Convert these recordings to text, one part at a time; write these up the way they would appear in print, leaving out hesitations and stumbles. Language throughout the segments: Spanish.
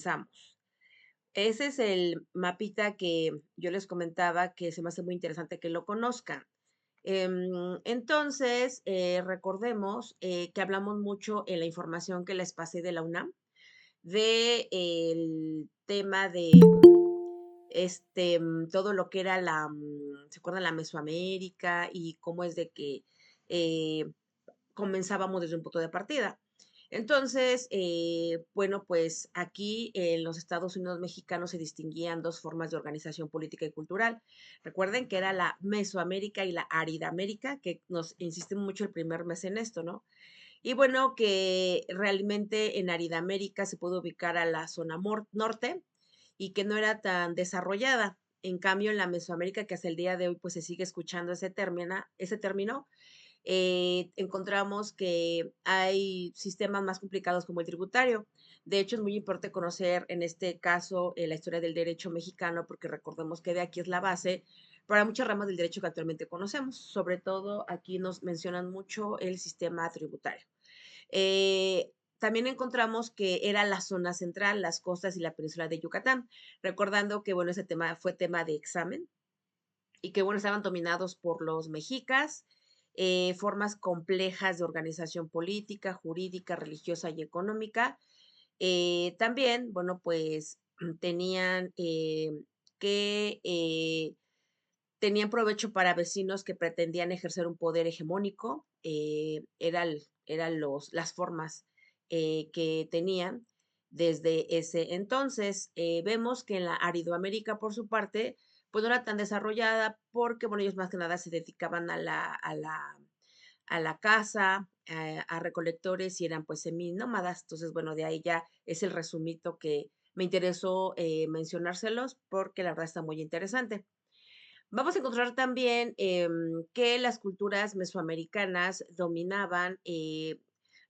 Comenzamos. Ese es el mapita que yo les comentaba que se me hace muy interesante que lo conozcan. Entonces, recordemos que hablamos mucho en la información que les pasé de la UNAM, de el tema de todo lo que era ¿se acuerdan? La Mesoamérica y cómo es de que eh, comenzábamos desde un punto de partida. Entonces, bueno, pues aquí en los Estados Unidos mexicanos se distinguían dos formas de organización política y cultural. Recuerden que era la Mesoamérica y la Aridamérica, que nos insiste mucho el primer mes en esto, ¿no? Y bueno, que realmente en Aridamérica se puede ubicar a la zona norte y que no era tan desarrollada. En cambio, en la Mesoamérica, que hasta el día de hoy pues se sigue escuchando ese término, encontramos que hay sistemas más complicados como el tributario. De hecho, es muy importante conocer en este caso la historia del derecho mexicano, porque recordemos que de aquí es la base para muchas ramas del derecho que actualmente conocemos. Sobre todo aquí nos mencionan mucho el sistema tributario. También encontramos que era la zona central, las costas y la península de Yucatán, recordando que, bueno, ese tema fue tema de examen y que, bueno, estaban dominados por los mexicas, formas complejas de organización política, jurídica, religiosa y económica. También, bueno, pues tenían que tenían provecho para vecinos que pretendían ejercer un poder hegemónico, eran las formas que tenían desde ese entonces. Vemos que en la Aridoamérica, por su parte, pues no era tan desarrollada porque, bueno, ellos más que nada se dedicaban a la caza, a recolectores y eran pues seminómadas. Entonces, bueno, de ahí ya es el resumito que me interesó mencionárselos porque la verdad está muy interesante. Vamos a encontrar también que las culturas mesoamericanas dominaban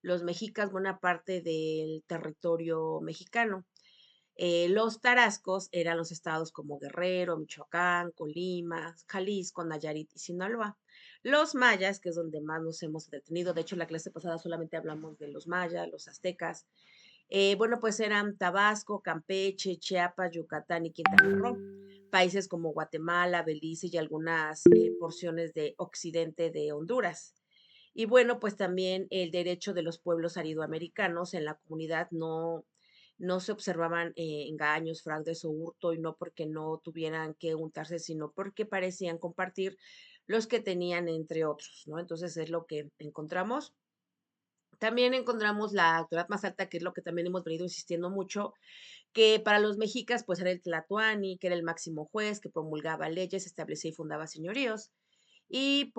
los mexicas buena parte del territorio mexicano. Los tarascos eran los estados como Guerrero, Michoacán, Colima, Jalisco, Nayarit y Sinaloa. Los mayas, que es donde más nos hemos detenido, de hecho la clase pasada solamente hablamos de los mayas, los aztecas, bueno, pues eran Tabasco, Campeche, Chiapas, Yucatán y Quintana Roo. Países como Guatemala, Belice y algunas porciones de occidente de Honduras. Y bueno, pues también el derecho de los pueblos aridoamericanos en la comunidad no se observaban engaños, fraudes o hurto, y no porque no tuvieran que untarse, sino porque parecían compartir los que tenían entre otros, ¿no? Entonces es lo que encontramos. También encontramos la autoridad más alta, que es lo que también hemos venido insistiendo mucho, que para los mexicas pues era el tlatoani, que era el máximo juez, que promulgaba leyes, establecía y fundaba señoríos. Y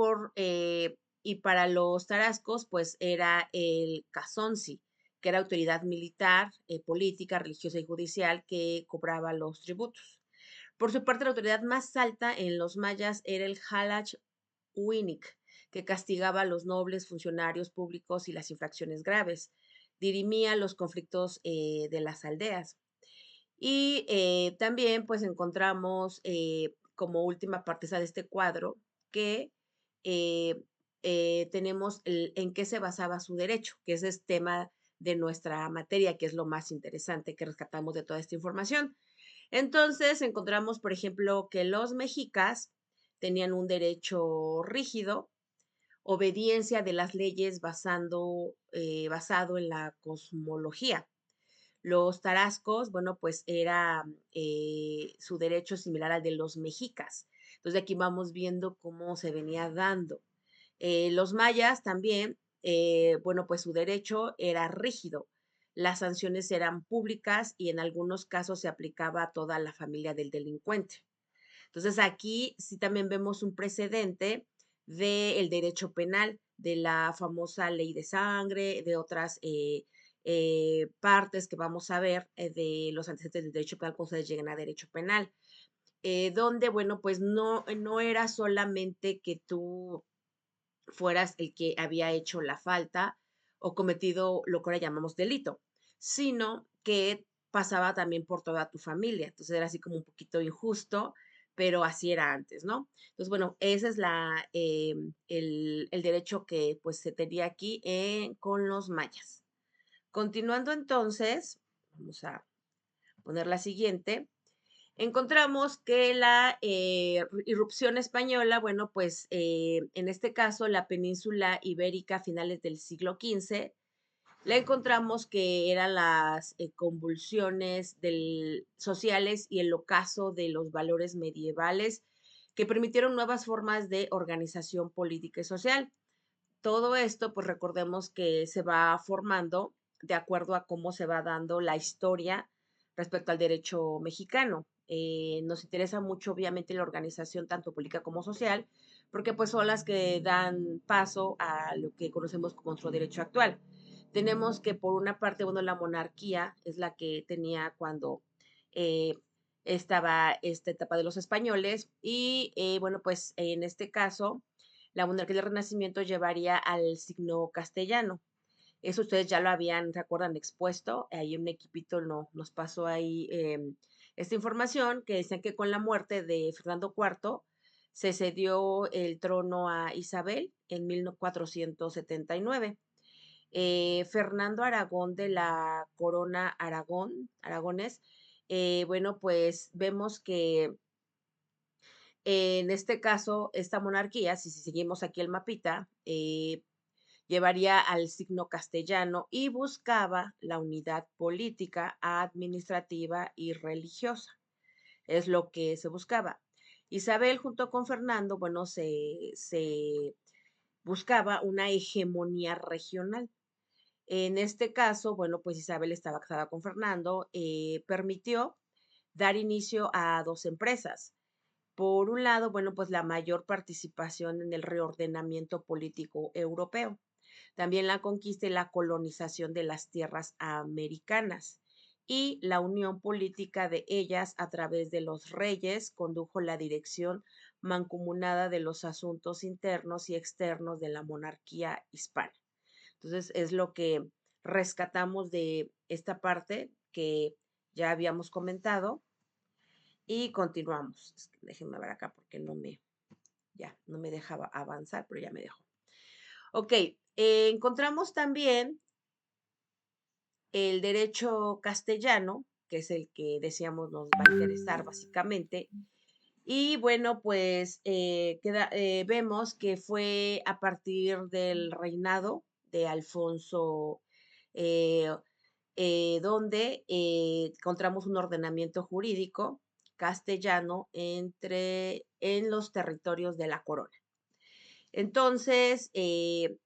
para los tarascos pues era el cazonci, que era autoridad militar, política, religiosa y judicial que cobraba los tributos. Por su parte, la autoridad más alta en los mayas era el Halach Uinic, que castigaba a los nobles, funcionarios públicos y las infracciones graves. Dirimía los conflictos de las aldeas. Y también pues encontramos como última parteza de este cuadro que eh, tenemos en qué se basaba su derecho, que ese es tema de nuestra materia, que es lo más interesante que rescatamos de toda esta información. Entonces encontramos, por ejemplo, que los mexicas tenían un derecho rígido, obediencia de las leyes basado en la cosmología. Los tarascos, bueno, pues era su derecho similar al de los mexicas. Entonces aquí vamos viendo cómo se venía dando. Los mayas también, bueno, pues su derecho era rígido. Las sanciones eran públicas y en algunos casos se aplicaba a toda la familia del delincuente. Entonces aquí sí también vemos un precedente del derecho penal, de la famosa ley de sangre, de otras partes que vamos a ver de los antecedentes del derecho penal cuando ustedes lleguen a derecho penal, donde, bueno, pues no era solamente que tú fueras el que había hecho la falta o cometido lo que ahora llamamos delito, sino que pasaba también por toda tu familia. Entonces era así como un poquito injusto, pero así era antes, ¿no? Entonces, bueno, ese es el derecho que pues se tenía aquí con los mayas. Continuando entonces, vamos a poner la siguiente, encontramos que la irrupción española, bueno, pues en este caso la península ibérica a finales del siglo XV, la encontramos que eran las convulsiones sociales y el ocaso de los valores medievales que permitieron nuevas formas de organización política y social. Todo esto, pues recordemos que se va formando de acuerdo a cómo se va dando la historia respecto al derecho mexicano. Nos interesa mucho, obviamente, la organización tanto política como social, porque pues son las que dan paso a lo que conocemos como nuestro derecho actual. Tenemos que, por una parte, bueno, la monarquía es la que tenía cuando eh, estaba esta etapa de los españoles y, bueno, pues en este caso la monarquía del Renacimiento llevaría al signo castellano. Eso ustedes ya lo habían, recuerdan, expuesto. Ahí un equipito nos pasó ahí esta información que decían que con la muerte de Fernando IV se cedió el trono a Isabel en 1479. Fernando Aragón de la Corona Aragones, bueno, pues vemos que en este caso, esta monarquía, si seguimos aquí el mapita, llevaría al signo castellano y buscaba la unidad política, administrativa y religiosa. Es lo que se buscaba. Isabel junto con Fernando, bueno, se buscaba una hegemonía regional. En este caso, bueno, pues Isabel estaba casada con Fernando, permitió dar inicio a dos empresas. Por un lado, bueno, pues la mayor participación en el reordenamiento político europeo, también la conquista y la colonización de las tierras americanas y la unión política de ellas a través de los reyes condujo la dirección mancomunada de los asuntos internos y externos de la monarquía hispana. Entonces, es lo que rescatamos de esta parte que ya habíamos comentado y continuamos. Déjenme ver acá porque ya, no me dejaba avanzar, pero ya me dejó. Ok, encontramos también el derecho castellano, que es el que decíamos nos va a interesar básicamente. Y bueno, pues vemos que fue a partir del reinado de Alfonso, eh, donde encontramos un ordenamiento jurídico castellano en los territorios de la corona. Entonces,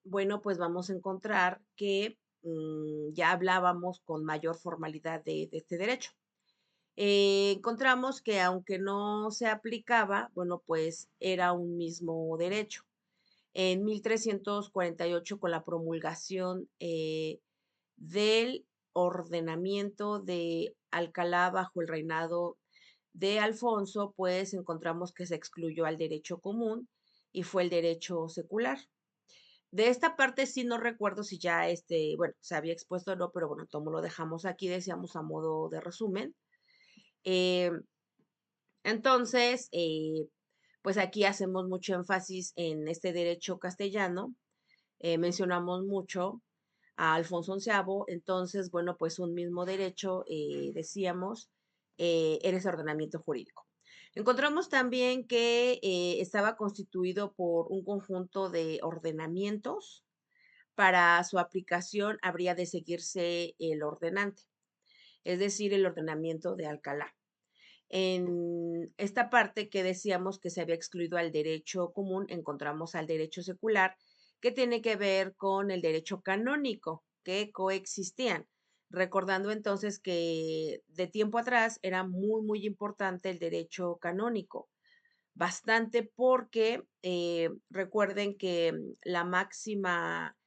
bueno, pues vamos a encontrar que ya hablábamos con mayor formalidad de este derecho. Encontramos que aunque no se aplicaba, bueno, pues era un mismo derecho. En 1348, con la promulgación del ordenamiento de Alcalá bajo el reinado de Alfonso, pues encontramos que se excluyó al derecho común y fue el derecho secular. De esta parte sí no recuerdo si ya bueno, se había expuesto o no, pero bueno, todo lo dejamos aquí, decíamos a modo de resumen. Eh, entonces, pues aquí hacemos mucho énfasis en este derecho castellano, mencionamos mucho a Alfonso XI, entonces, bueno, pues un mismo derecho, decíamos, en ese ordenamiento jurídico. Encontramos también que estaba constituido por un conjunto de ordenamientos. Para su aplicación habría de seguirse el ordenante, es decir, el ordenamiento de Alcalá. En esta parte que decíamos que se había excluido al derecho común, encontramos al derecho secular, que tiene que ver con el derecho canónico, que coexistían. Recordando entonces que de tiempo atrás era muy importante el derecho canónico, bastante porque recuerden que la máxima,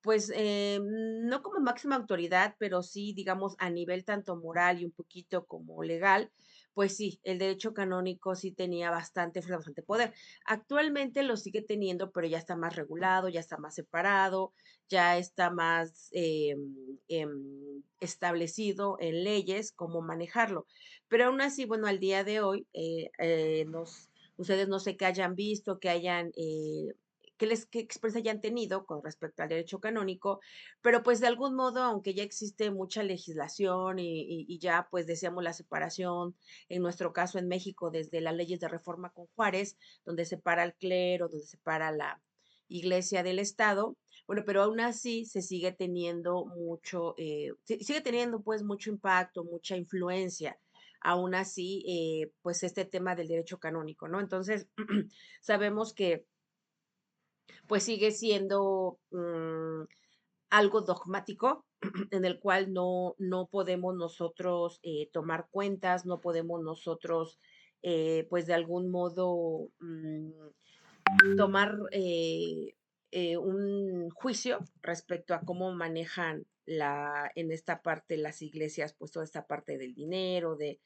pues no como máxima autoridad, pero sí, digamos, a nivel tanto moral y un poquito como legal, pues sí, el derecho canónico sí tenía bastante fuerza, bastante poder. Actualmente lo sigue teniendo, pero ya está más regulado, ya está más separado, ya está más establecido en leyes cómo manejarlo. Pero aún así, bueno, al día de hoy, ustedes no sé qué hayan visto, que hayan qué experiencia hayan tenido con respecto al derecho canónico, pero pues de algún modo, aunque ya existe mucha legislación y ya pues decíamos la separación, en nuestro caso en México, desde las leyes de reforma con Juárez, donde separa el clero, donde separa la iglesia del Estado, bueno, pero aún así se sigue teniendo mucho, sigue teniendo pues mucho impacto, mucha influencia, aún así, pues este tema del derecho canónico, ¿no? Entonces, sabemos que pues sigue siendo algo dogmático en el cual no podemos nosotros tomar cuentas, no podemos nosotros, pues de algún modo, tomar un juicio respecto a cómo manejan en esta parte las iglesias, pues toda esta parte del dinero, de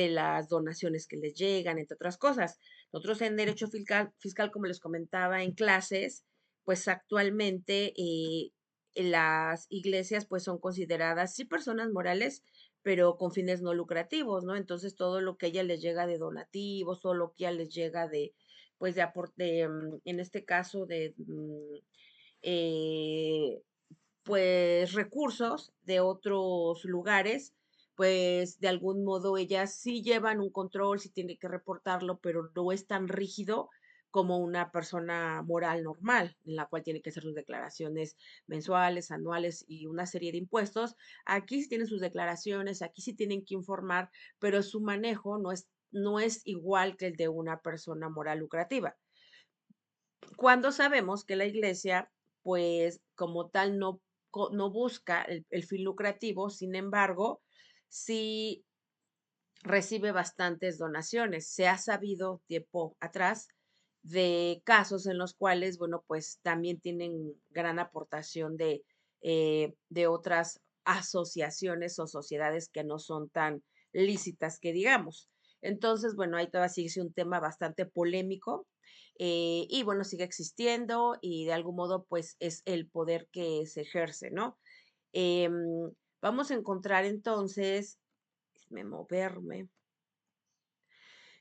las donaciones que les llegan, entre otras cosas. Nosotros en derecho fiscal, como les comentaba en clases, pues actualmente las iglesias pues son consideradas sí personas morales, pero con fines no lucrativos, ¿no? Entonces todo lo que a ella les llega de donativos, todo lo que a ella les llega de pues de aporte, en este caso eh, pues recursos de otros lugares, pues de algún modo ellas sí llevan un control, sí tienen que reportarlo, pero no es tan rígido como una persona moral normal, en la cual tiene que hacer sus declaraciones mensuales, anuales y una serie de impuestos. Aquí sí tienen sus declaraciones, aquí sí tienen que informar, pero su manejo no es igual que el de una persona moral lucrativa. Cuando sabemos que la iglesia, pues como tal, no busca el fin lucrativo, sin embargo, sí recibe bastantes donaciones. Se ha sabido tiempo atrás de casos en los cuales, bueno, pues también tienen gran aportación de otras asociaciones o sociedades que no son tan lícitas que digamos. Entonces, bueno, ahí todavía sigue siendo un tema bastante polémico y bueno, sigue existiendo y de algún modo, pues es el poder que se ejerce, ¿no? Em, Vamos a encontrar entonces, déjame moverme.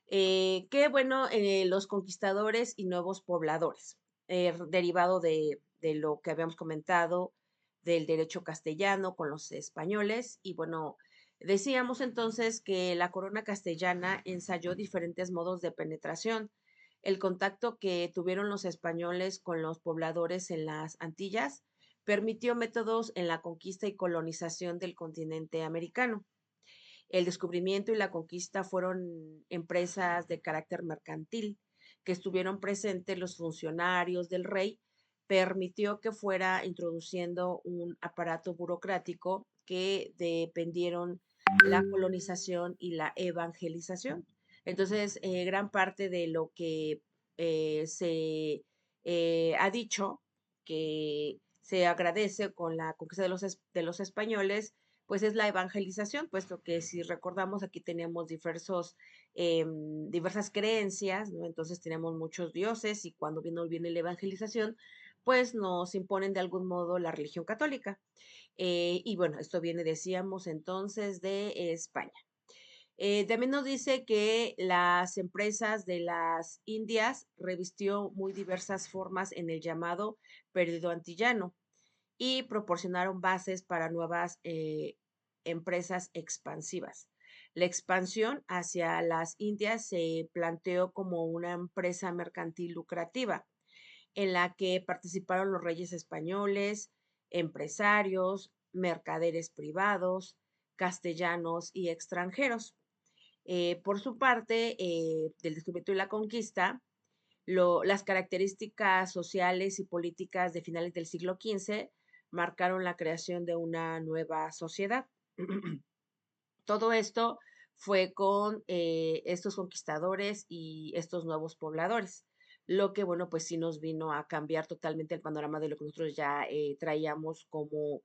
Que bueno, los conquistadores y nuevos pobladores, derivado de lo que habíamos comentado del derecho castellano con los españoles. Y bueno, decíamos entonces que la corona castellana ensayó diferentes modos de penetración. El contacto que tuvieron los españoles con los pobladores en las Antillas permitió métodos en la conquista y colonización del continente americano. El descubrimiento y la conquista fueron empresas de carácter mercantil que estuvieron presentes los funcionarios del rey, permitió que fuera introduciendo un aparato burocrático que dependieron la colonización y la evangelización. Entonces, gran parte de lo que se ha dicho que se agradece con la conquista de los españoles pues es la evangelización, puesto que si recordamos aquí teníamos diversas creencias, ¿no? Entonces teníamos muchos dioses y cuando viene la evangelización, pues nos imponen de algún modo la religión católica. Y bueno, esto viene, decíamos entonces, de España. También nos dice que las empresas de las Indias revistió muy diversas formas en el llamado periodo antillano y proporcionaron bases para nuevas empresas expansivas. La expansión hacia las Indias se planteó como una empresa mercantil lucrativa, en la que participaron los reyes españoles, empresarios, mercaderes privados, castellanos y extranjeros. Por su parte, del descubrimiento y la conquista, las características sociales y políticas de finales del siglo XV marcaron la creación de una nueva sociedad. Todo esto fue con estos conquistadores y estos nuevos pobladores, lo que, bueno, pues sí nos vino a cambiar totalmente el panorama de lo que nosotros ya traíamos como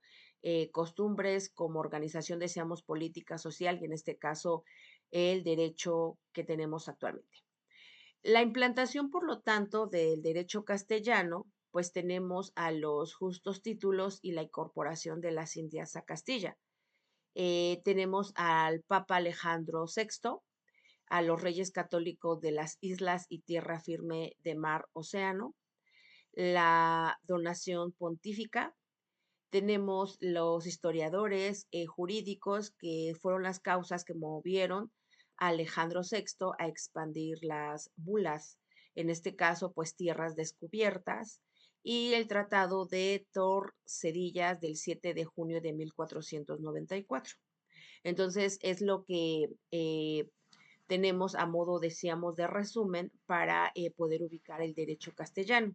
costumbres, como organización, decíamos, política, social y en este caso el derecho que tenemos actualmente. La implantación, por lo tanto, del derecho castellano, pues tenemos a los justos títulos y la incorporación de las Indias a Castilla. Tenemos al Papa Alejandro VI, a los reyes católicos de las islas y tierra firme de mar océano, la donación pontífica, tenemos los historiadores jurídicos, que fueron las causas que movieron a Alejandro VI a expandir las bulas, en este caso, pues tierras descubiertas, y el Tratado de Torcedillas del 7 de junio de 1494. Entonces, es lo que tenemos a modo, decíamos, de resumen para poder ubicar el derecho castellano,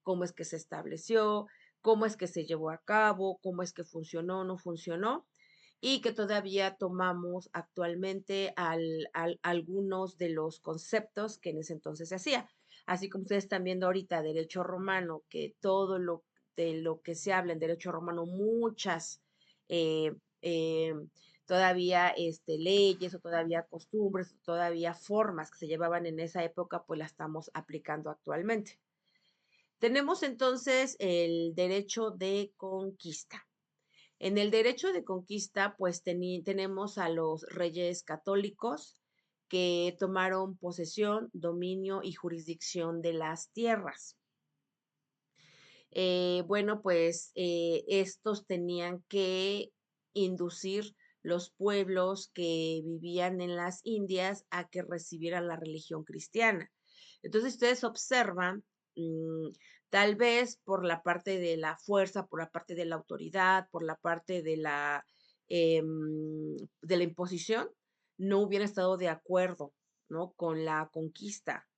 cómo es que se estableció, cómo es que se llevó a cabo, cómo es que funcionó, no funcionó, y que todavía tomamos actualmente algunos de los conceptos que en ese entonces se hacía. Así como ustedes están viendo ahorita derecho romano, que todo lo de lo que se habla en derecho romano, muchas eh, eh, todavía leyes o todavía costumbres, o todavía formas que se llevaban en esa época, pues la estamos aplicando actualmente. Tenemos entonces el derecho de conquista. En el derecho de conquista, pues tenemos a los reyes católicos que tomaron posesión, dominio y jurisdicción de las tierras. Bueno, pues estos tenían que inducir los pueblos que vivían en las Indias a que recibieran la religión cristiana. Entonces, ustedes observan, mm, tal vez por la parte de la fuerza, por la parte de la autoridad, por la parte de la imposición, no hubieran estado de acuerdo, ¿no? Con la conquista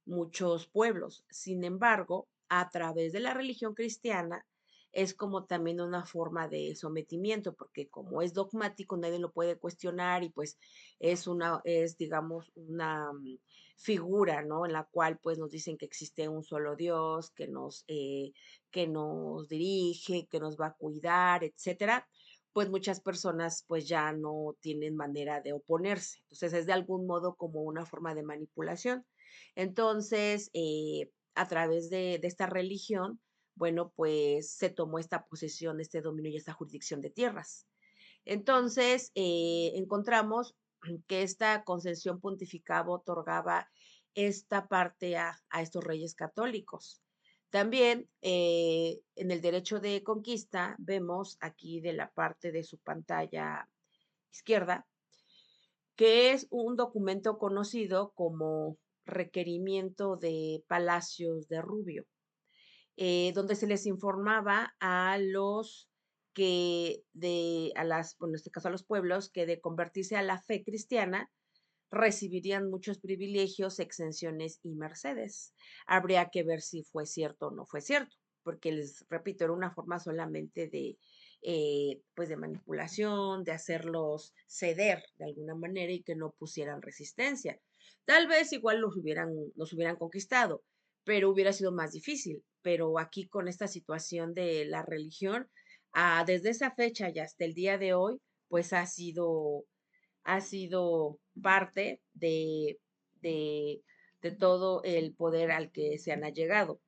muchos pueblos. Sin embargo, a través de la religión cristiana es como también una forma de sometimiento, porque como es dogmático, nadie lo puede cuestionar y pues es digamos, una figura, ¿no? En la cual pues nos dicen que existe un solo Dios, que nos dirige, que nos va a cuidar, etcétera. Pues muchas personas pues ya no tienen manera de oponerse. Entonces es de algún modo como una forma de manipulación. Entonces, a través de esta religión, bueno, pues se tomó esta posesión, este dominio y esta jurisdicción de tierras. Entonces, encontramos que esta concesión pontificaba otorgaba esta parte a estos reyes católicos. También en el derecho de conquista vemos aquí de la parte de su pantalla izquierda que es un documento conocido como requerimiento de Palacios de Rubio, donde se les informaba a los bueno, en este caso a los pueblos, que de convertirse a la fe cristiana, recibirían muchos privilegios, exenciones y mercedes. Habría que ver si fue cierto o no fue cierto, porque les repito, era una forma solamente pues de manipulación, de hacerlos ceder de alguna manera y que no pusieran resistencia. Tal vez igual nos hubieran conquistado, pero hubiera sido más difícil. Pero aquí con esta situación de la religión, desde esa fecha y hasta el día de hoy, pues ha sido parte de todo el poder al que se han allegado.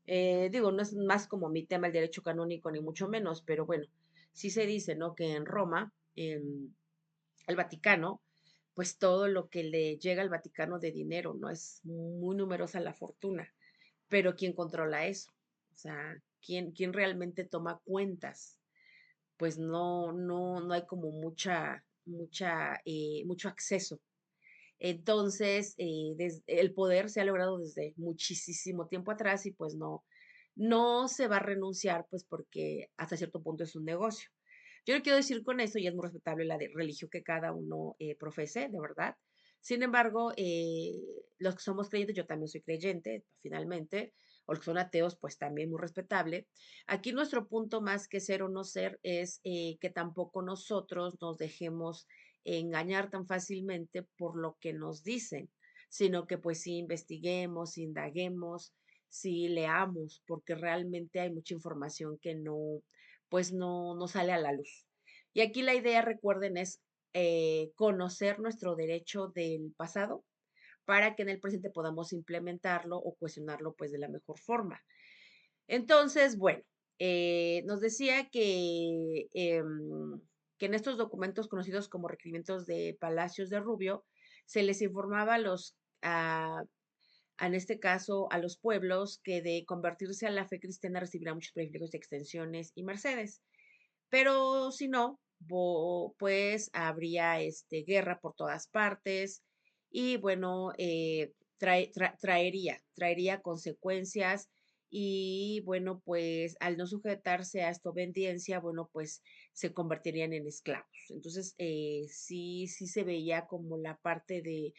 Digo, no es más como mi tema el derecho canónico, ni mucho menos, pero bueno, sí se dice, ¿no? Que en Roma, en el Vaticano, pues todo lo que le llega al Vaticano de dinero, ¿no? Es muy numerosa la fortuna, pero ¿quién controla eso? O sea, ¿quién realmente toma cuentas? Pues no hay como mucho acceso. Entonces, el poder se ha logrado desde muchísimo tiempo atrás y pues no se va a renunciar, pues porque hasta cierto punto es un negocio. Yo no quiero decir con eso, y es muy respetable la de religión que cada uno profese, de verdad. Sin embargo, los que somos creyentes, yo también soy creyente, finalmente, o los que son ateos, pues también muy respetable. Aquí nuestro punto más que ser o no ser es que tampoco nosotros nos dejemos engañar tan fácilmente por lo que nos dicen, sino que pues sí investiguemos, indaguemos, sí leamos, porque realmente hay mucha información que pues no sale a la luz. Y aquí la idea, recuerden, es conocer nuestro derecho del pasado para que en el presente podamos implementarlo o cuestionarlo pues de la mejor forma. Entonces, bueno, nos decía que en estos documentos conocidos como requerimientos de Palacios de Rubio, se les informaba en este caso a los pueblos, que de convertirse a la fe cristiana recibirán muchos privilegios y extensiones y mercedes. Pero si no, pues habría guerra por todas partes y bueno, traería consecuencias y bueno, pues al no sujetarse a esta obediencia, bueno, pues se convertirían en esclavos. Entonces, sí se veía como la parte de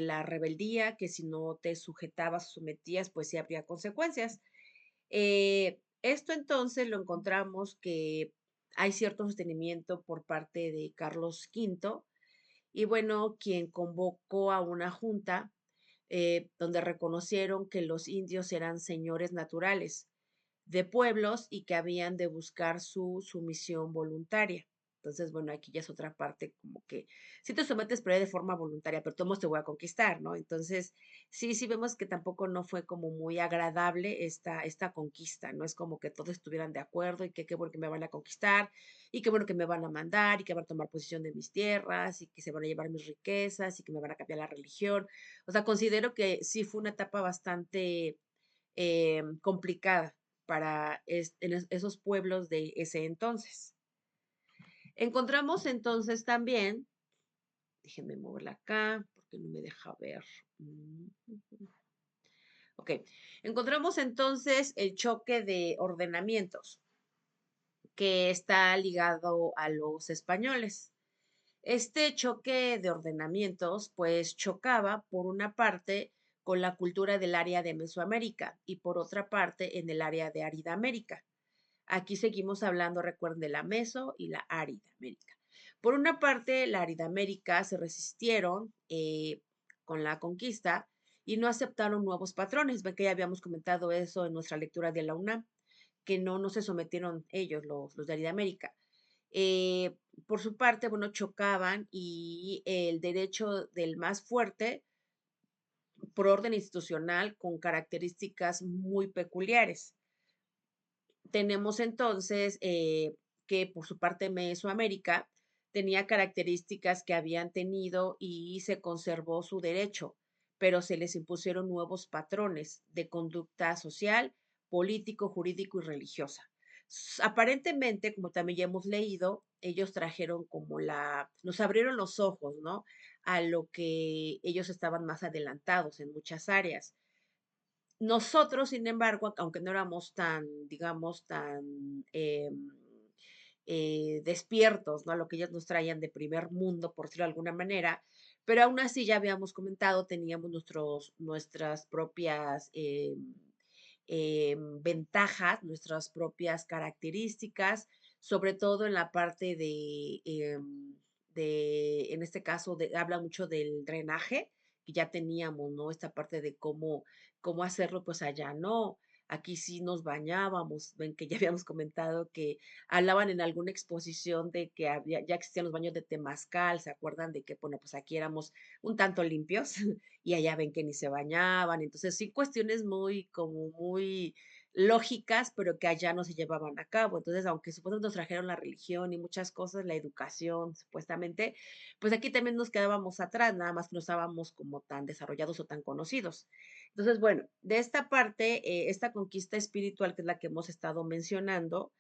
la rebeldía, que si no te sujetabas o sometías, pues sí habría consecuencias. Esto entonces lo encontramos que hay cierto sostenimiento por parte de Carlos V y bueno, quien convocó a una junta donde reconocieron que los indios eran señores naturales de pueblos y que habían de buscar su sumisión voluntaria. Entonces, bueno, aquí ya es otra parte como que si te sometes, pero de forma voluntaria, pero todos te voy a conquistar, ¿no? Entonces, sí vemos que tampoco no fue como muy agradable esta conquista, ¿no? Es como que todos estuvieran de acuerdo y que qué bueno que me van a conquistar y qué bueno que me van a mandar y que van a tomar posesión de mis tierras y que se van a llevar mis riquezas y que me van a cambiar la religión. O sea, considero que sí fue una etapa bastante complicada para esos pueblos de ese entonces. Encontramos entonces también, déjenme moverla acá porque no me deja ver. Mm, Ok, encontramos entonces el choque de ordenamientos que está ligado a los españoles. Este choque de ordenamientos, pues chocaba por una parte con la cultura del área de Mesoamérica y por otra parte en el área de Árida América. Aquí seguimos hablando, recuerden, de la Meso y la Árida América. Por una parte, la Árida América se resistieron con la conquista y no aceptaron nuevos patrones. Ven que ya habíamos comentado eso en nuestra lectura de la UNAM, que no se sometieron ellos, los de Árida América. Eh, por su parte, bueno, chocaban y el derecho del más fuerte por orden institucional con características muy peculiares. Tenemos entonces que por su parte Mesoamérica tenía características que habían tenido y se conservó su derecho, pero se les impusieron nuevos patrones de conducta social, político, jurídico y religiosa. Aparentemente, como también ya hemos leído, ellos trajeron como nos abrieron los ojos, ¿no? A lo que ellos estaban más adelantados en muchas áreas. Nosotros, sin embargo, aunque no éramos tan, digamos, tan despiertos, ¿no? A lo que ellos nos traían de primer mundo, por decirlo de alguna manera, pero aún así ya habíamos comentado, teníamos nuestras propias ventajas, nuestras propias características, sobre todo en la parte en este caso, habla mucho del drenaje, que ya teníamos, ¿no? Esta parte de cómo hacerlo, pues allá no. Aquí sí nos bañábamos, ven que ya habíamos comentado que hablaban en alguna exposición de que ya existían los baños de temazcal, ¿se acuerdan de que, bueno, pues aquí éramos un tanto limpios y allá ven que ni se bañaban? Entonces, sí, cuestiones como muy lógicas, pero que allá no se llevaban a cabo. Entonces, aunque supuestamente nos trajeron la religión y muchas cosas, la educación, supuestamente, pues aquí también nos quedábamos atrás, nada más que no estábamos como tan desarrollados o tan conocidos. Entonces, bueno, de esta parte, esta conquista espiritual, que es la que hemos estado mencionando,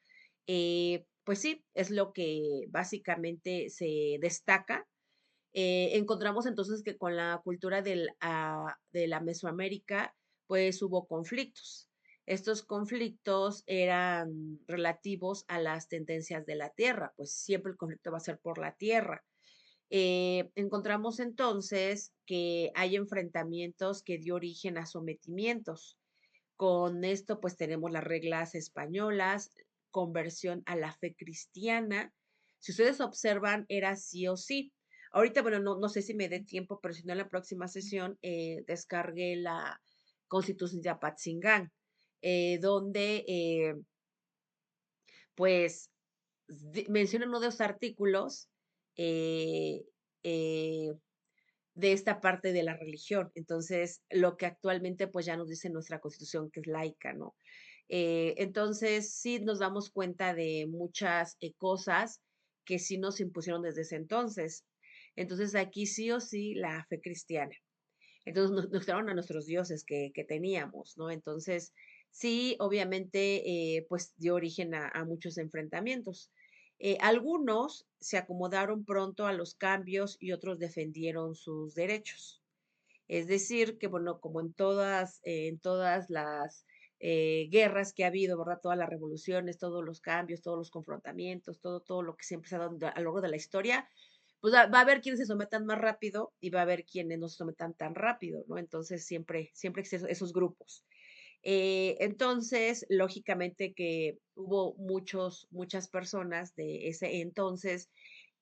pues sí, es lo que básicamente se destaca. Encontramos entonces que con la cultura de la Mesoamérica, pues hubo conflictos. Estos conflictos eran relativos a las tendencias de la tierra, pues siempre el conflicto va a ser por la tierra. Encontramos entonces que hay enfrentamientos que dio origen a sometimientos. Con esto, pues tenemos las reglas españolas, conversión a la fe cristiana. Si ustedes observan, era sí o sí. Ahorita, bueno, no sé si me dé tiempo, pero si no, en la próxima sesión descargué la Constitución de Apatzingán, donde, pues, menciona uno de los artículos eh, eh, de esta parte de la religión. Entonces, lo que actualmente pues ya nos dice nuestra constitución que es laica, ¿no? Entonces, sí nos damos cuenta de muchas cosas que sí nos impusieron desde ese entonces. Entonces, aquí sí o sí la fe cristiana. Entonces nos quitaron a nuestros dioses que teníamos, ¿no? Entonces, sí, obviamente, pues dio origen a muchos enfrentamientos. Algunos se acomodaron pronto a los cambios y otros defendieron sus derechos. Es decir, que bueno, como en todas las guerras que ha habido, ¿verdad? Todas las revoluciones, todos los cambios, todos los confrontamientos, todo lo que siempre se ha dado a lo largo de la historia, pues va a haber quienes se sometan más rápido y va a haber quienes no se sometan tan rápido, ¿no? Entonces siempre existen esos grupos. Entonces, lógicamente que hubo muchas personas de ese entonces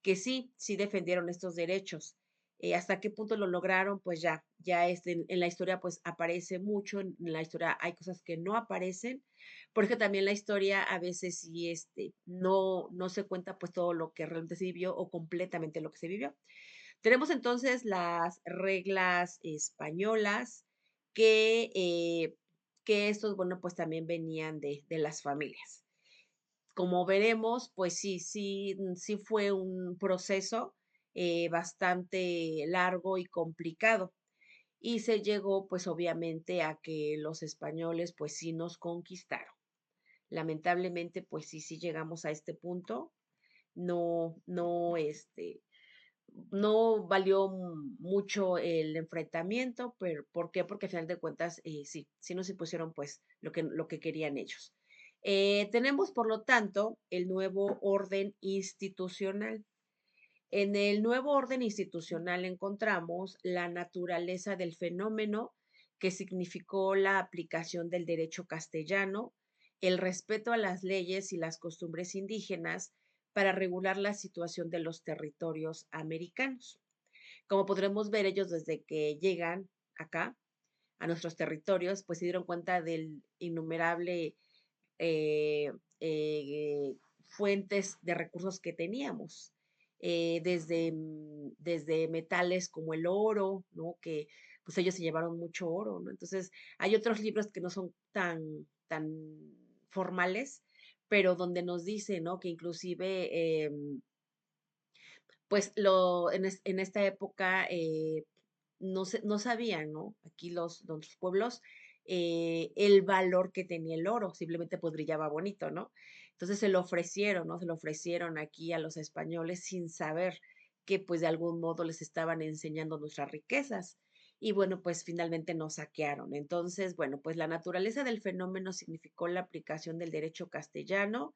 que sí defendieron estos derechos. ¿Hasta qué punto lo lograron? Pues ya en la historia pues aparece mucho, en la historia hay cosas que no aparecen, porque también la historia a veces sí no se cuenta pues todo lo que realmente se vivió o completamente lo que se vivió. Tenemos entonces las reglas españolas que, eh, que estos, bueno, pues también venían de las familias. Como veremos, pues sí fue un proceso bastante largo y complicado. Y se llegó, pues obviamente, a que los españoles, pues sí nos conquistaron. Lamentablemente, pues sí llegamos a este punto. No, no valió mucho el enfrentamiento, pero ¿por qué? Porque al final de cuentas, sí nos impusieron pues lo que querían ellos. Tenemos, por lo tanto, el nuevo orden institucional. En el nuevo orden institucional encontramos la naturaleza del fenómeno que significó la aplicación del derecho castellano, el respeto a las leyes y las costumbres indígenas para regular la situación de los territorios americanos. Como podremos ver, ellos desde que llegan acá a nuestros territorios, pues se dieron cuenta del innumerable eh, fuentes de recursos que teníamos, desde metales como el oro, ¿no? Que pues ellos se llevaron mucho oro, ¿no? Entonces, hay otros libros que no son tan formales, pero donde nos dice, ¿no? Que inclusive, pues en esta época no sabían, ¿no? Aquí los pueblos, el valor que tenía el oro, simplemente pues brillaba bonito, ¿no? Entonces se lo ofrecieron, ¿no? Se lo ofrecieron aquí a los españoles sin saber que pues de algún modo les estaban enseñando nuestras riquezas. Y bueno, pues finalmente nos saquearon. Entonces, bueno, pues la naturaleza del fenómeno significó la aplicación del derecho castellano,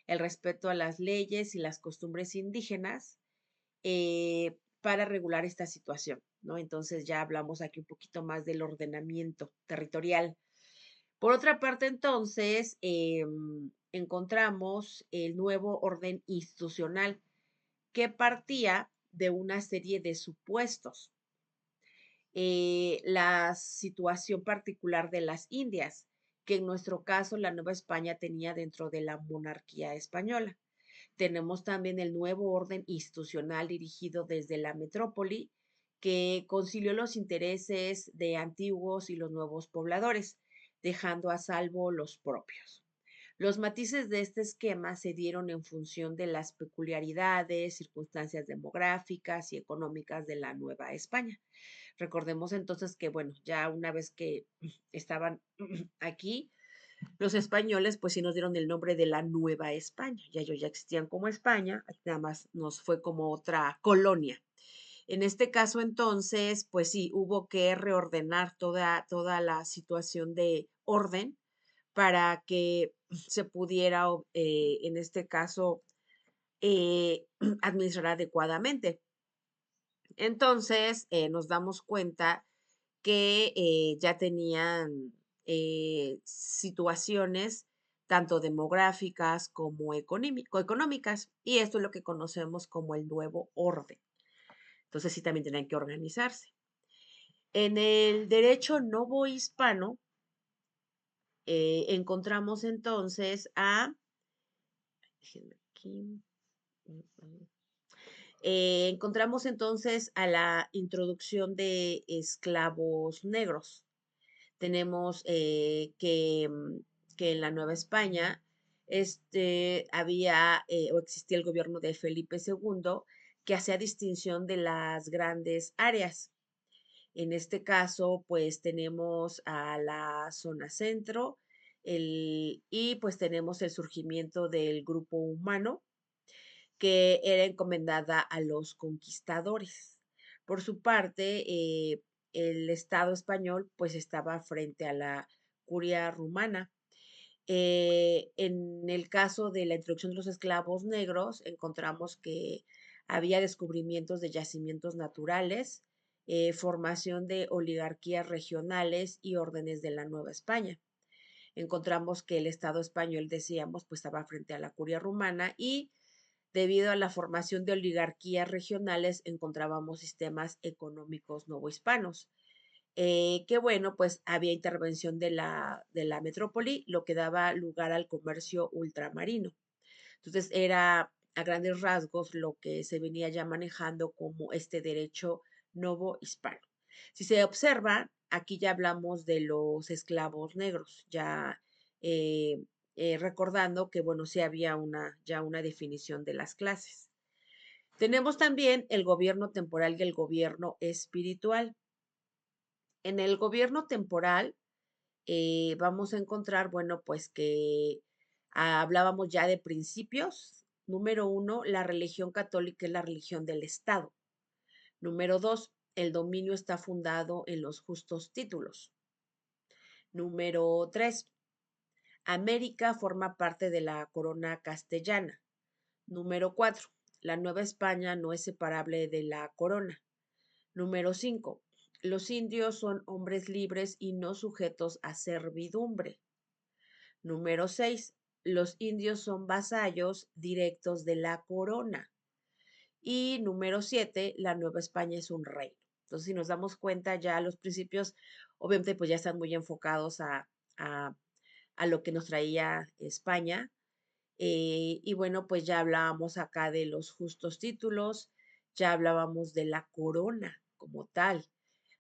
el respeto a las leyes y las costumbres indígenas, para regular esta situación, ¿no? Entonces ya hablamos aquí un poquito más del ordenamiento territorial. Por otra parte, entonces, encontramos el nuevo orden institucional que partía de una serie de supuestos. La situación particular de las Indias, que en nuestro caso la Nueva España tenía dentro de la monarquía española. Tenemos también el nuevo orden institucional dirigido desde la metrópoli, que concilió los intereses de antiguos y los nuevos pobladores, dejando a salvo los propios. Los matices de este esquema se dieron en función de las peculiaridades, circunstancias demográficas y económicas de la Nueva España. Recordemos entonces que, bueno, ya una vez que estaban aquí, los españoles, pues sí nos dieron el nombre de la Nueva España. Ya ellos ya existían como España, nada más nos fue como otra colonia. En este caso, entonces, pues sí, hubo que reordenar toda la situación de orden para que se pudiera, en este caso, administrar adecuadamente. Entonces, nos damos cuenta que ya tenían situaciones tanto demográficas como económicas, y esto es lo que conocemos como el nuevo orden. Entonces sí también tenían que organizarse. En el derecho novohispano encontramos entonces déjenme aquí, mm, mm, encontramos entonces a la introducción de esclavos negros. Tenemos que en la Nueva España había o existía el gobierno de Felipe II que hacía distinción de las grandes áreas. En este caso, pues tenemos a la zona centro y pues tenemos el surgimiento del grupo humano que era encomendada a los conquistadores. Por su parte, el Estado español pues estaba frente a la curia rumana. En el caso de la introducción de los esclavos negros, encontramos que había descubrimientos de yacimientos naturales, formación de oligarquías regionales y órdenes de la Nueva España. Encontramos que el Estado español, decíamos, pues estaba frente a la curia rumana y debido a la formación de oligarquías regionales encontrábamos sistemas económicos novohispanos. Que bueno, pues había intervención de la metrópoli, lo que daba lugar al comercio ultramarino. Entonces era a grandes rasgos lo que se venía ya manejando como este derecho novohispano. Si se observa, aquí ya hablamos de los esclavos negros, ya eh, recordando que, bueno, sí había ya una definición de las clases. Tenemos también el gobierno temporal y el gobierno espiritual. En el gobierno temporal vamos a encontrar, bueno, pues que hablábamos ya de principios. Número uno, la religión católica es la religión del Estado. Número dos, el dominio está fundado en los justos títulos. Número tres, América forma parte de la corona castellana. Número cuatro, la Nueva España no es separable de la corona. Número 5. Los indios son hombres libres y no sujetos a servidumbre. Número 6. Los indios son vasallos directos de la corona. Y número 7. La Nueva España es un reino. Entonces, si nos damos cuenta, ya los principios, obviamente, pues ya están muy enfocados a, a lo que nos traía España. Y bueno, pues ya hablábamos acá de los justos títulos, ya hablábamos de la corona como tal,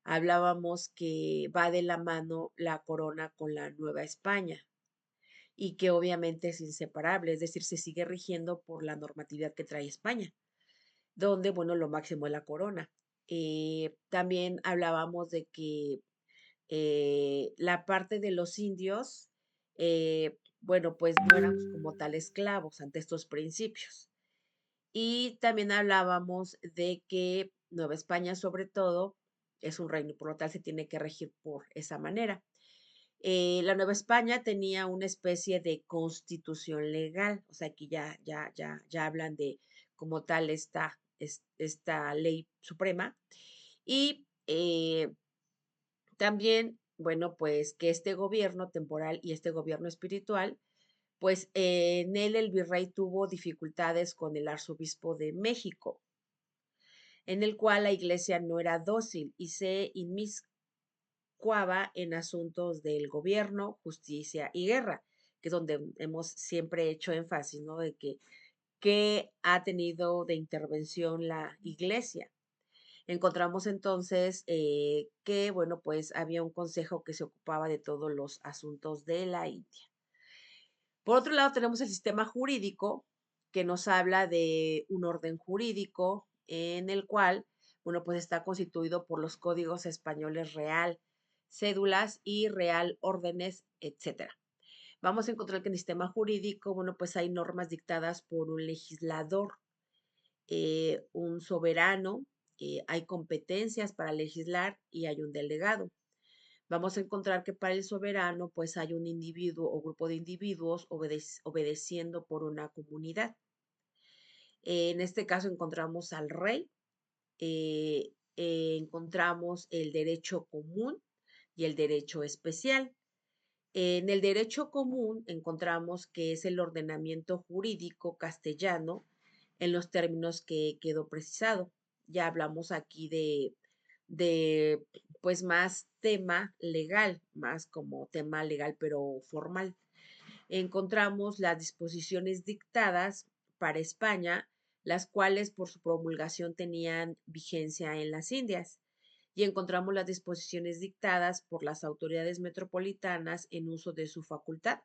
hablábamos que va de la mano la corona con la Nueva España y que obviamente es inseparable, es decir, se sigue rigiendo por la normatividad que trae España, donde, bueno, lo máximo es la corona. También hablábamos de que la parte de los indios, bueno, pues no éramos como tal esclavos ante estos principios. Y también hablábamos de que Nueva España, sobre todo, es un reino y por lo tal se tiene que regir por esa manera. La Nueva España tenía una especie de constitución legal, o sea, aquí ya hablan de como tal esta ley suprema. Y también, bueno, pues que este gobierno temporal y este gobierno espiritual, pues en él el virrey tuvo dificultades con el arzobispo de México, en el cual la iglesia no era dócil y se inmiscuaba en asuntos del gobierno, justicia y guerra, que es donde hemos siempre hecho énfasis, ¿no? De que ha tenido de intervención la iglesia. Encontramos entonces que, bueno, pues había un consejo que se ocupaba de todos los asuntos de la India. Por otro lado, tenemos el sistema jurídico que nos habla de un orden jurídico en el cual, bueno, pues está constituido por los códigos españoles real, cédulas y real órdenes, etcétera. Vamos a encontrar que en el sistema jurídico, bueno, pues hay normas dictadas por un legislador, un soberano, hay competencias para legislar y hay un delegado. Vamos a encontrar que para el soberano, pues hay un individuo o grupo de individuos obedeciendo por una comunidad. En este caso encontramos al rey, encontramos el derecho común y el derecho especial. En el derecho común encontramos que es el ordenamiento jurídico castellano en los términos que quedó precisado. Ya hablamos aquí de pues más tema legal, más como tema legal pero formal. Encontramos las disposiciones dictadas para España, las cuales por su promulgación tenían vigencia en las Indias. Y encontramos las disposiciones dictadas por las autoridades metropolitanas en uso de su facultad,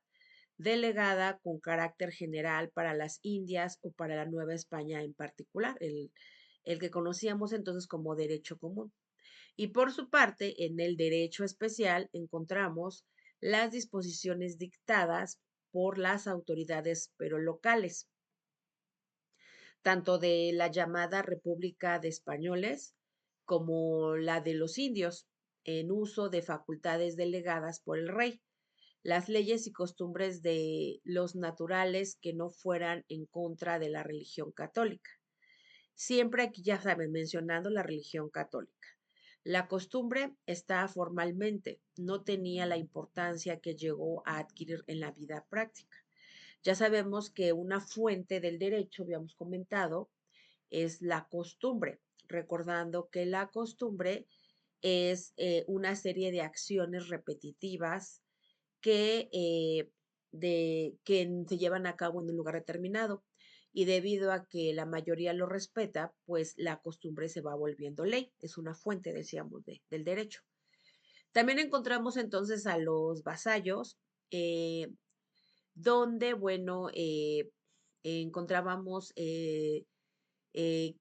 delegada con carácter general para las Indias o para la Nueva España en particular, el que conocíamos entonces como derecho común. Y por su parte, en el derecho especial encontramos las disposiciones dictadas por las autoridades pero locales, tanto de la llamada República de Españoles como la de los indios, en uso de facultades delegadas por el rey, las leyes y costumbres de los naturales que no fueran en contra de la religión católica. Siempre aquí, ya saben, mencionando la religión católica. La costumbre está formalmente, no tenía la importancia que llegó a adquirir en la vida práctica. Ya sabemos que una fuente del derecho, habíamos comentado, es la costumbre, recordando que la costumbre es una serie de acciones repetitivas que se llevan a cabo en un lugar determinado. Y debido a que la mayoría lo respeta, pues la costumbre se va volviendo ley. Es una fuente, decíamos, del derecho. También encontramos entonces a los vasallos, eh, donde, bueno, encontrábamos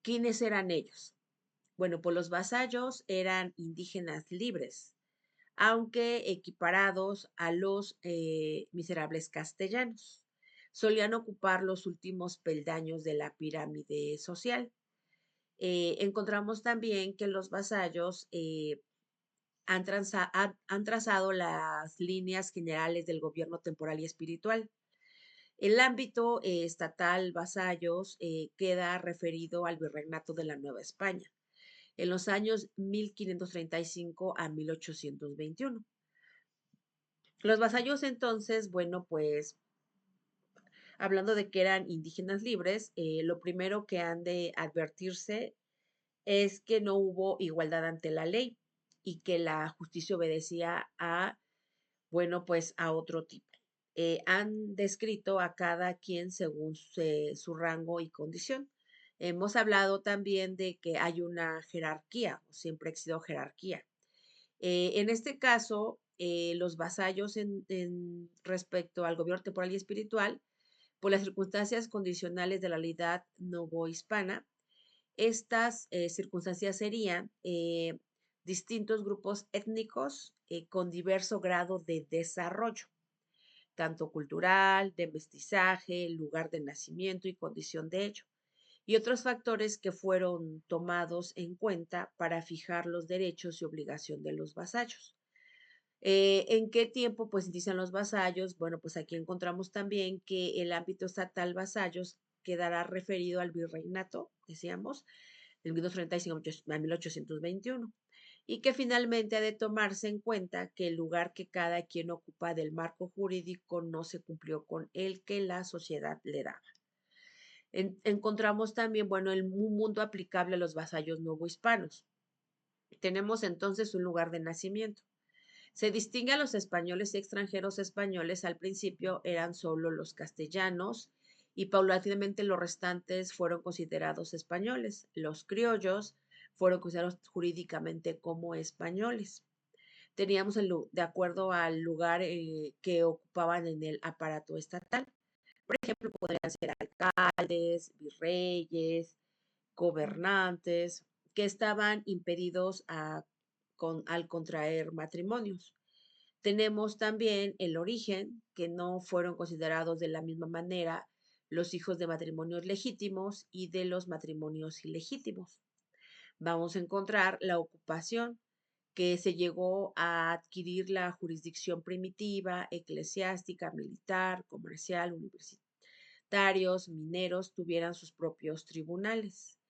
quiénes eran ellos. Bueno, pues los vasallos eran indígenas libres, aunque equiparados a los miserables castellanos. Solían ocupar los últimos peldaños de la pirámide social. Encontramos también que los vasallos han trazado las líneas generales del gobierno temporal y espiritual. El ámbito estatal vasallos queda referido al virreinato de la Nueva España en los años 1535 a 1821. Los vasallos entonces, bueno, pues hablando de que eran indígenas libres, lo primero que han de advertirse es que no hubo igualdad ante la ley y que la justicia obedecía a, bueno, pues a otro tipo. Han descrito a cada quien según su rango y condición. Hemos hablado también de que hay una jerarquía, o siempre ha existido jerarquía. En este caso, los vasallos en respecto al gobierno temporal y espiritual, por las circunstancias condicionales de la realidad novohispana, estas circunstancias serían distintos grupos étnicos con diverso grado de desarrollo, tanto cultural, de mestizaje, lugar de nacimiento y condición de ello, y otros factores que fueron tomados en cuenta para fijar los derechos y obligación de los vasallos. ¿En qué tiempo pues inician los vasallos? Bueno, pues aquí encontramos también que el ámbito estatal vasallos quedará referido al virreinato, decíamos, de 1535 a 1821, y que finalmente ha de tomarse en cuenta que el lugar que cada quien ocupa del marco jurídico no se cumplió con el que la sociedad le daba. Encontramos también, bueno, un mundo aplicable a los vasallos novohispanos. Tenemos entonces un lugar de nacimiento. Se distingue a los españoles y extranjeros españoles. Al principio eran solo los castellanos y paulatinamente los restantes fueron considerados españoles. Los criollos fueron considerados jurídicamente como españoles. Teníamos de acuerdo al lugar que ocupaban en el aparato estatal. Por ejemplo, podrían ser alcaldes, virreyes, gobernantes, que estaban impedidos al contraer matrimonios. Tenemos también el origen, que no fueron considerados de la misma manera los hijos de matrimonios legítimos y de los matrimonios ilegítimos. Vamos a encontrar la ocupación, que se llegó a adquirir la jurisdicción primitiva, eclesiástica, militar, comercial, universitarios, mineros, tuvieran sus propios tribunales.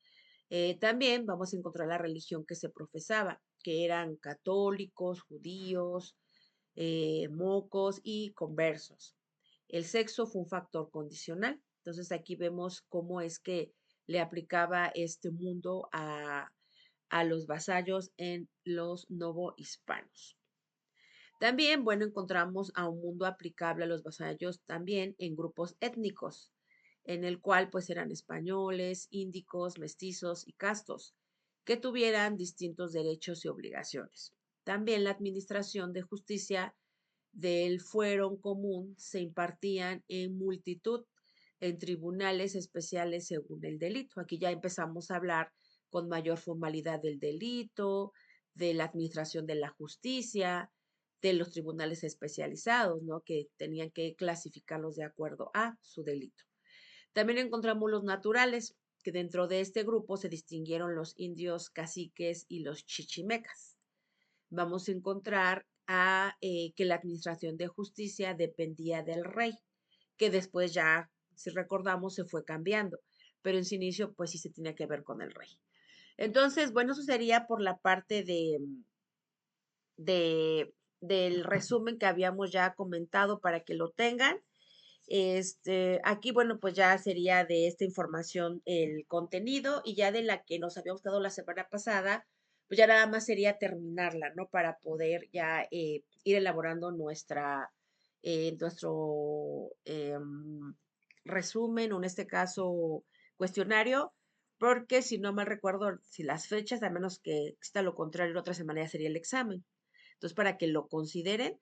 También vamos a encontrar la religión que se profesaba, que eran católicos, judíos, mocos y conversos. El sexo fue un factor condicional. Entonces aquí vemos cómo es que le aplicaba este mundo a los vasallos en los novohispanos. También, bueno, encontramos a un mundo aplicable a los vasallos también en grupos étnicos, en el cual pues eran españoles, índicos, mestizos y castos, que tuvieran distintos derechos y obligaciones. También la administración de justicia del fuero común se impartían en multitud en tribunales especiales según el delito. Aquí ya empezamos a hablar con mayor formalidad del delito, de la administración de la justicia, de los tribunales especializados, ¿no? Que tenían que clasificarlos de acuerdo a su delito. También encontramos los naturales, que dentro de este grupo se distinguieron los indios caciques y los chichimecas. Vamos a encontrar que la administración de justicia dependía del rey, que después ya, si recordamos, se fue cambiando, pero en su inicio, pues sí se tenía que ver con el rey. Entonces, bueno, eso sería por la parte del resumen que habíamos ya comentado para que lo tengan. Aquí, bueno, pues ya sería de esta información el contenido y ya de la que nos habíamos quedado la semana pasada, pues ya nada más sería terminarla, ¿no? Para poder ya ir elaborando nuestro resumen, o en este caso cuestionario, porque si no mal recuerdo, si las fechas, a menos que está lo contrario, la otra semana ya sería el examen. Entonces, para que lo consideren